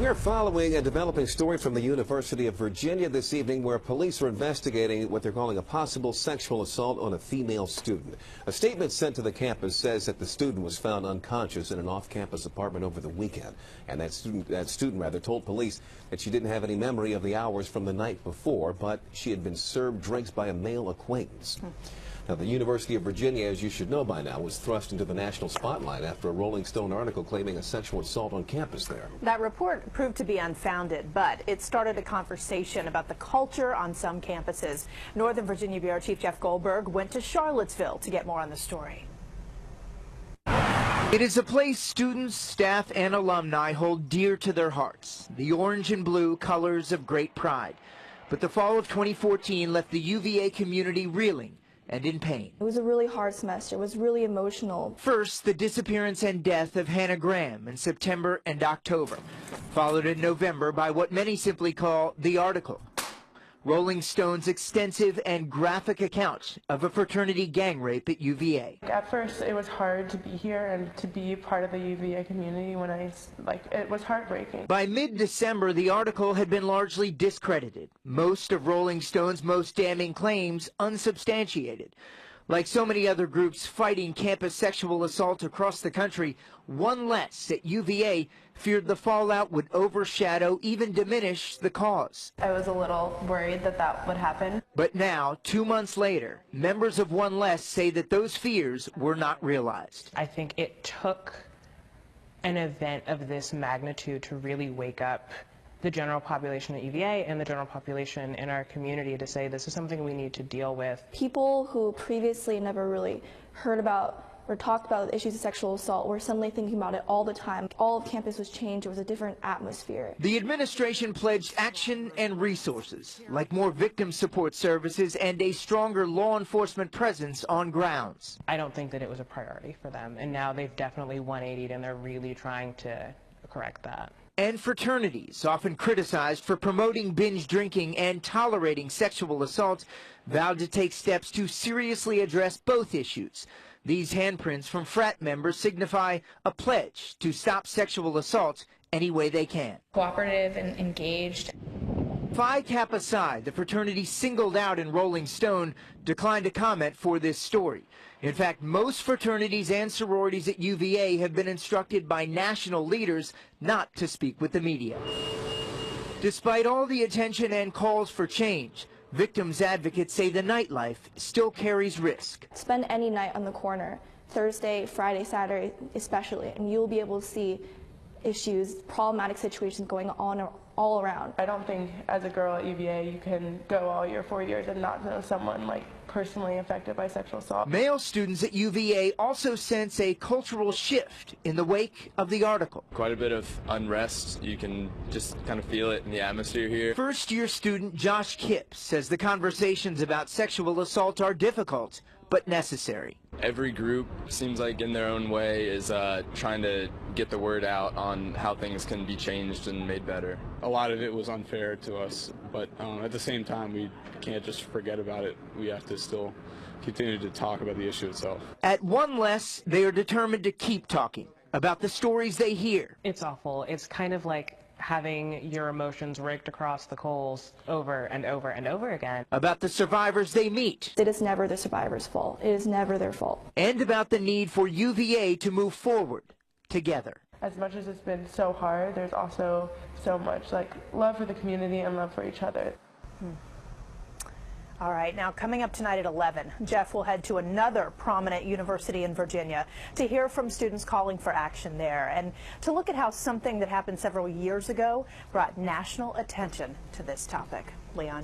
We're following a developing story from the University of Virginia this evening where police are investigating what they're calling a possible sexual assault on a female student. A statement sent to the campus says that the student was found unconscious in an off-campus apartment over the weekend. And that student told police that she didn't have any memory of the hours from the night before, but she had been served drinks by a male acquaintance. Now, the University of Virginia, as you should know by now, was thrust into the national spotlight after a Rolling Stone article claiming a sexual assault on campus there. That report proved to be unfounded, but it started a conversation about the culture on some campuses. Northern Virginia Bureau Chief Jeff Goldberg went to Charlottesville to get more on the story. It is a place students, staff, and alumni hold dear to their hearts, the orange and blue colors of great pride. But the fall of 2014 left the UVA community reeling and in pain. It was a really hard semester. It was really emotional. First, the disappearance and death of Hannah Graham in September and October, followed in November by what many simply call the article. Rolling Stone's extensive and graphic account of a fraternity gang rape at UVA. At first, it was hard to be here and to be part of the UVA community when it was heartbreaking. By mid-December, the article had been largely discredited. Most of Rolling Stone's most damning claims unsubstantiated. Like so many other groups fighting campus sexual assault across the country, One Less at UVA feared the fallout would overshadow, even diminish the cause. I was a little worried that that would happen. But now, 2 months later, members of One Less say that those fears were not realized. I think it took an event of this magnitude to really wake up the general population at UVA and the general population in our community to say this is something we need to deal with. People who previously never really heard about or talked about the issues of sexual assault were suddenly thinking about it all the time. All of campus was changed. It was a different atmosphere. The administration pledged action and resources, like more victim support services and a stronger law enforcement presence on grounds. I don't think that it was a priority for them, and now they've definitely 180'd and they're really trying to correct that. And fraternities, often criticized for promoting binge drinking and tolerating sexual assault, vowed to take steps to seriously address both issues. These handprints from frat members signify a pledge to stop sexual assault any way they can. Cooperative and engaged. Phi Kappa Psi, the fraternity singled out in Rolling Stone, declined to comment for this story. In fact, most fraternities and sororities at UVA have been instructed by national leaders not to speak with the media. Despite all the attention and calls for change, victims advocates say the nightlife still carries risk. Spend any night on the corner, Thursday, Friday, Saturday especially, and you'll be able to see issues, problematic situations going on all around. I don't think as a girl at UVA you can go all your 4 years and not know someone personally affected by sexual assault. Male students at UVA also sense a cultural shift in the wake of the article. Quite a bit of unrest. You can just kind of feel it in the atmosphere here. First-year student Josh Kipps says the conversations about sexual assault are difficult but necessary. Every group seems like in their own way is trying to get the word out on how things can be changed and made better. A lot of it was unfair to us, but at the same time we can't just forget about it. We have to still continue to talk about the issue itself. At One Less, they are determined to keep talking about the stories they hear. It's awful. It's kind of like having your emotions raked across the coals over and over and over again. About the survivors they meet. It is never the survivor's fault. It is never their fault. And about the need for UVA to move forward together. As much as it's been so hard, there's also so much love for the community and love for each other. All right, now coming up tonight at 11, Jeff will head to another prominent university in Virginia to hear from students calling for action there and to look at how something that happened several years ago brought national attention to this topic. Leon.